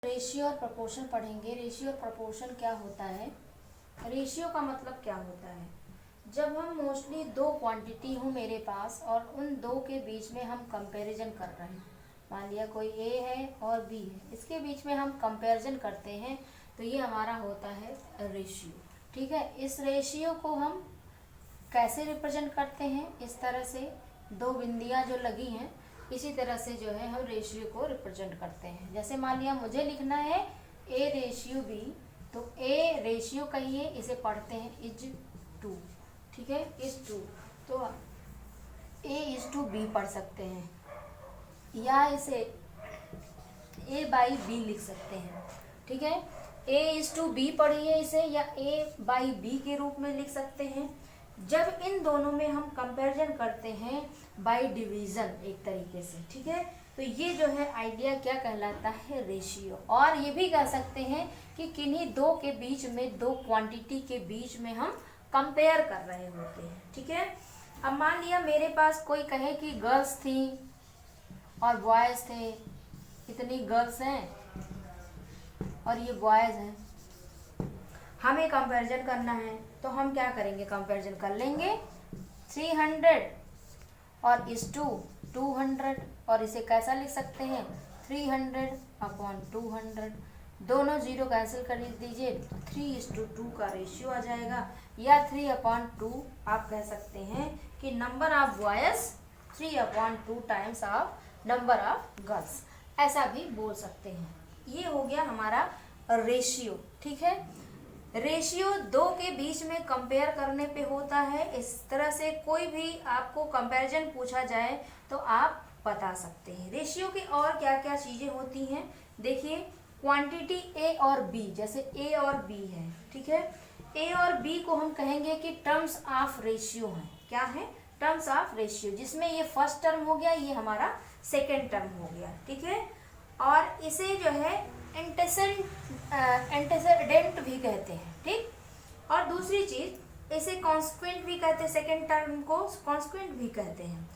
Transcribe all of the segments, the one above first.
Ratio और proportion पढ़ेंगे। Ratio और प्रोपोर्शन क्या होता है? रेशियो का मतलब क्या होता है? जब हम मोस्टली दो क्वांटिटी हो मेरे पास और उन दो के बीच में हम कंपैरिजन कर रहे हैं, मान लिया कोई ए है और बी है, इसके बीच में हम कंपैरिजन करते हैं तो ये हमारा होता है रेशियो। ठीक है, इस रेशियो को हम कैसे रिप्रेजेंट करते हैं? इस तरह से दो बिंदियां जो लगी हैं इसी तरह से जो है हम रेशियो को रिप्रेजेंट करते हैं। जैसे मान लिया मुझे लिखना है ए रेशियो बी, तो ए रेशियो कहिए, इसे पढ़ते हैं इज टू। ठीक है, इज टू, तो ए इज टू बी पढ़ सकते हैं या इसे ए बाई बी लिख सकते हैं। ठीक है, ए इज टू बी पढ़िए इसे, या ए बाई बी के रूप में लिख सकते हैं। जब इन दोनों में हम कंपैरिजन करते हैं बाय डिवीजन एक तरीके से, ठीक है, तो ये जो है आइडिया क्या कहलाता है? रेशियो। और ये भी कह सकते हैं कि किन्हीं दो के बीच में, दो क्वांटिटी के बीच में हम कंपेयर कर रहे होते हैं। ठीक है, अब मान लिया मेरे पास कोई कहे कि गर्ल्स थी और बॉयज थे, इतनी गर्ल्स हैं और ये बॉयज हैं, हमें कंपैरिजन करना है तो हम क्या करेंगे? कंपैरिजन कर लेंगे 300 और इस टू 200, और इसे कैसा लिख सकते हैं? 300/200। दोनों जीरो कैंसिल कर दीजिए, 3:2 का रेशियो आ जाएगा, या 3/2 आप कह सकते हैं कि number of boys 3/2 times of number of girls, ऐसा भी बोल सकते हैं। ये हो गया हमारा रेशियो। ठीक है, रेशियो दो के बीच में कंपेयर करने पे होता है। इस तरह से कोई भी आपको कंपैरिजन पूछा जाए तो आप बता सकते हैं। रेशियो की और क्या क्या चीजें होती हैं देखिए, क्वांटिटी ए और बी, जैसे ए और बी है, ठीक है, ए और बी को हम कहेंगे कि टर्म्स ऑफ रेशियो है। क्या है? टर्म्स ऑफ रेशियो, जिसमें ये फर्स्ट टर्म हो गया, ये हमारा सेकेंड टर्म हो गया। ठीक है, और इसे जो है एंटेसेडेंट भी कहते हैं। ठीक, और दूसरी चीज इसे कॉन्स्क्वेंट भी कहते हैं, सेकेंड टर्म को कॉन्स्क्वेंट भी कहते हैं।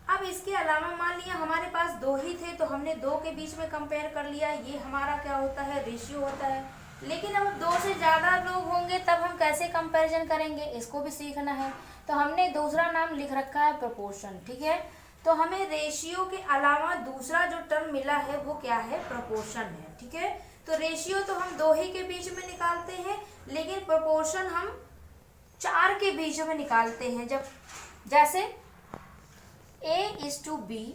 अब इसके अलावा मान लिया हमारे पास दो ही थे तो हमने दो के बीच में कंपेयर कर लिया, ये हमारा क्या होता है? रेशियो होता है। लेकिन अब दो से ज्यादा लोग होंगे तब हम कैसे कंपैरिजन करेंगे, इसको भी सीखना है। तो हमने दूसरा नाम लिख रखा है प्रोपोर्शन। ठीक है, तो हमें रेशियो के अलावा दूसरा जो टर्म मिला है वो क्या है? प्रोपोर्शन है। ठीक है, तो रेशियो तो हम दो ही के बीच में निकालते हैं, लेकिन प्रोपोर्शन हम चार के बीच में निकालते हैं। जब जैसे A:B,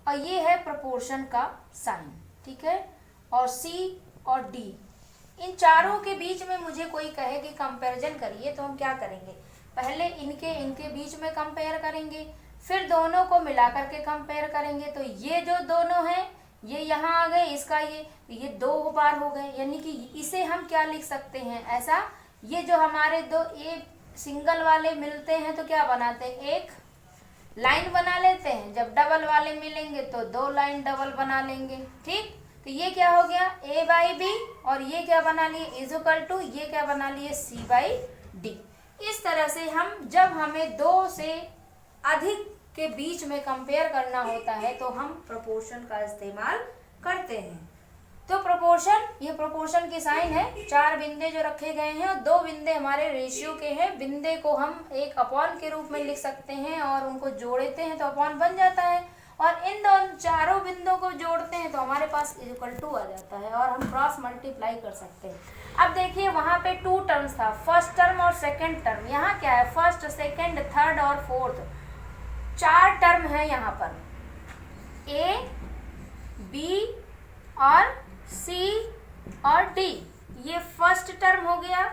और ये है प्रोपोर्शन का साइन। ठीक है, और C और D, इन चारों के बीच में मुझे कोई कहे कि कंपैरिजन करिए, तो हम क्या करेंगे? पहले इनके बीच में कंपेयर करेंगे, फिर दोनों को मिला करके कंपेयर करेंगे। तो ये जो दोनों हैं ये यहाँ आ गए, इसका ये दो बार हो गए, यानी कि इसे हम क्या लिख सकते हैं? ऐसा, ये जो हमारे दो ए सिंगल वाले मिलते हैं तो क्या बनाते हैं? एक लाइन बना लेते हैं। जब डबल वाले मिलेंगे तो दो लाइन डबल बना लेंगे। ठीक, तो ये क्या हो गया? A/B, और ये क्या बना लिए? = ये क्या बना लिए? C/D। इस तरह से हम, जब हमें दो से अधिक के बीच में कंपेयर करना होता है तो हम प्रोपोर्शन का इस्तेमाल करते हैं। तो प्रोपोर्शन, ये प्रोपोर्शन की साइन है, चार बिंदे जो रखे गए हैं और दो बिंदे हमारे रेशियो के हैं। बिंदे को हम एक अपॉन के रूप में लिख सकते हैं और उनको जोड़ते हैं तो अपॉन बन जाता है, और इन दोनों चारों बिंदुओं को जोड़ते हैं तो हमारे पास = आ जाता है, और हम क्रॉस मल्टीप्लाई कर सकते हैं। अब देखिए वहां पे 2 टर्म्स था, फर्स्ट टर्म और सेकेंड टर्म। यहाँ क्या है? फर्स्ट, सेकेंड, थर्ड और फोर्थ, 4 टर्म है यहाँ पर, A, B और C और D। ये फर्स्ट टर्म हो गया,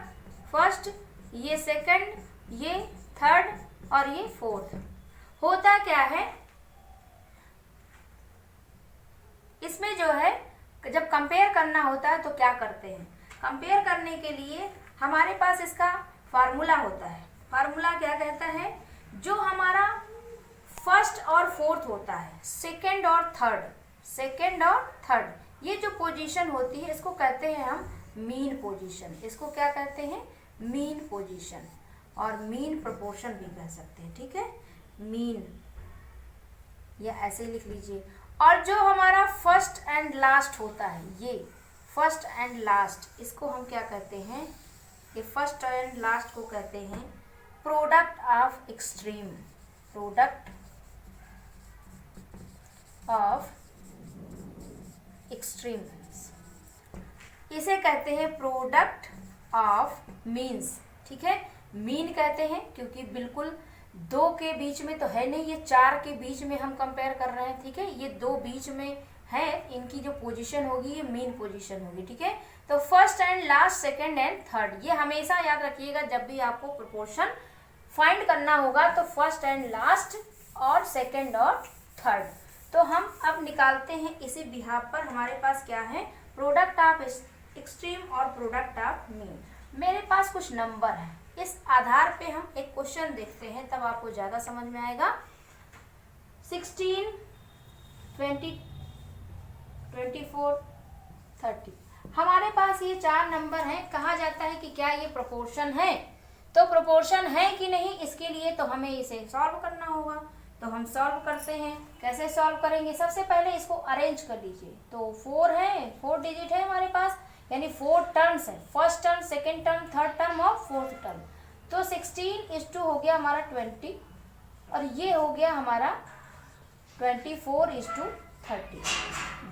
फर्स्ट, ये सेकंड, ये थर्ड और ये फोर्थ। होता क्या है इसमें जो है, जब कंपेयर करना होता है तो क्या करते हैं? कंपेयर करने के लिए हमारे पास इसका फार्मूला होता है। फार्मूला क्या कहता है? जो हमारा फर्स्ट और फोर्थ होता है, सेकंड और थर्ड, ये जो पोजीशन होती है इसको कहते हैं हम मीन पोजीशन। इसको क्या कहते हैं? मीन पोजीशन, और मीन प्रोपोर्शन भी कह सकते हैं। ठीक है, मीन, या ऐसे लिख लीजिए। और जो हमारा फर्स्ट एंड लास्ट होता है, ये फर्स्ट एंड लास्ट, इसको हम क्या कहते हैं, ये फर्स्ट एंड लास्ट को कहते हैं product of extreme, product of extremes, इसे कहते हैं प्रोडक्ट ऑफ मीन्स। ठीक है, मीन कहते हैं क्योंकि बिल्कुल दो के बीच में तो है नहीं, ये चार के बीच में हम कंपेयर कर रहे हैं। ठीक है, ये दो बीच में है, इनकी जो पोजीशन होगी ये मीन पोजीशन होगी। ठीक है, तो first and last, second and third, ये हमेशा याद रखिएगा जब भी आपको प्रोपोर्शन फाइंड करना होगा, तो फर्स्ट एंड लास्ट और सेकंड और थर्ड। तो हम अब निकालते हैं इसी बिहाफ पर, हमारे पास क्या है, प्रोडक्ट ऑफ एक्सट्रीम और प्रोडक्ट ऑफ मीन। मेरे पास कुछ नंबर है, इस आधार पे हम एक क्वेश्चन देखते हैं, तब आपको ज्यादा समझ में आएगा। 16, 20, 24, 30, हमारे पास ये चार नंबर हैं। कहा जाता है कि क्या ये प्रोपोर्शन है, तो प्रोपोर्शन है कि नहीं, इसके लिए तो हमें इसे सॉल्व करना होगा। तो हम सॉल्व करते हैं। कैसे सॉल्व करेंगे, सबसे पहले इसको अरेंज कर लीजिए। तो 4 है, 4 डिजिट है हमारे पास, यानी 4 टर्म्स है, first term, second term, third term और फोर्थ टर्म। तो 16:2 हो गया हमारा 20, और ये हो गया हमारा 24:30।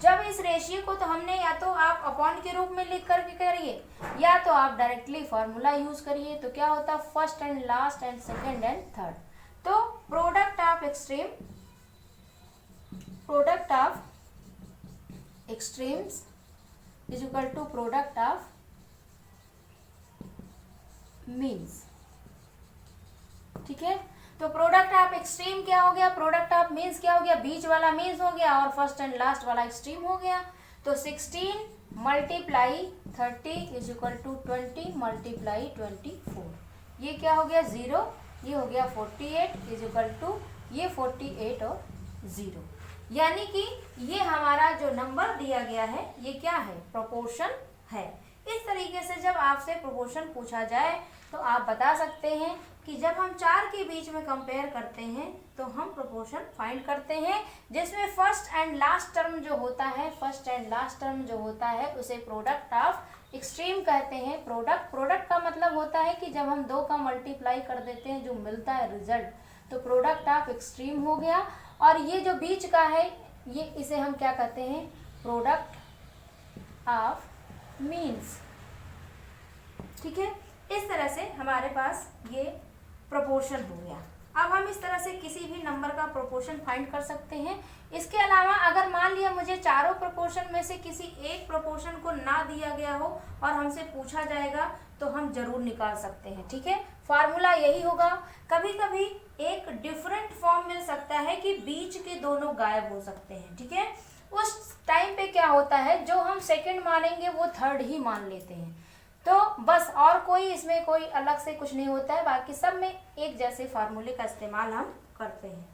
जब इस रेशियो को तो हमने या तो आप अपॉन के रूप में लिख करके करिए, या तो आप डायरेक्टली फॉर्मूला यूज करिए। तो क्या होता है, first and last and second and third. तो product of extreme, product of extremes is equal to product of means. ठीक है, तो प्रोडक्ट ऑफ एक्सट्रीम क्या हो गया, प्रोडक्ट ऑफ मीन्स क्या हो गया, बीच वाला मीन्स हो गया और फर्स्ट एंड लास्ट वाला एक्सट्रीम हो गया। तो 16 × 30 इज इक्वल टू 20 × 24। ये क्या हो गया 0, ये हो गया 48 इज इक्वल टू ये 48 और 0। यानी कि ये हमारा जो नंबर दिया गया है ये क्या है, प्रोपोर्शन है। इस तरीके से जब आपसे प्रोपोर्शन पूछा जाए तो आप बता सकते हैं कि जब हम चार के बीच में कंपेयर करते हैं तो हम प्रोपोर्शन फाइंड करते हैं, जिसमें फर्स्ट एंड लास्ट टर्म जो होता है, फर्स्ट एंड लास्ट टर्म जो होता है उसे प्रोडक्ट ऑफ एक्सट्रीम कहते हैं। प्रोडक्ट का मतलब होता है कि जब हम दो का मल्टीप्लाई कर देते हैं जो मिलता है रिजल्ट, तो प्रोडक्ट ऑफ एक्सट्रीम हो गया। और ये जो बीच का है ये इसे हम क्या कहते हैं, प्रोडक्ट ऑफ मीन्स। ठीक है, इस तरह से हमारे पास ये प्रोपोर्शन हो गया। अब हम इस तरह से किसी भी नंबर का प्रोपोर्शन फाइंड कर सकते हैं। इसके अलावा अगर मान लिया मुझे चारों प्रोपोर्शन में से किसी एक प्रोपोर्शन को ना दिया गया हो और हमसे पूछा जाएगा तो हम जरूर निकाल सकते हैं। ठीक है, फार्मूला यही होगा। कभी कभी एक डिफरेंट फॉर्म मिल सकता है कि बीच के दोनों गायब हो सकते हैं। ठीक है, उस टाइम पे क्या होता है, जो हम सेकंड मानेंगे वो थर्ड ही मान लेते हैं। तो बस, और कोई इसमें कोई अलग से कुछ नहीं होता है, बाकी सब में एक जैसे फार्मूले का इस्तेमाल हम करते हैं।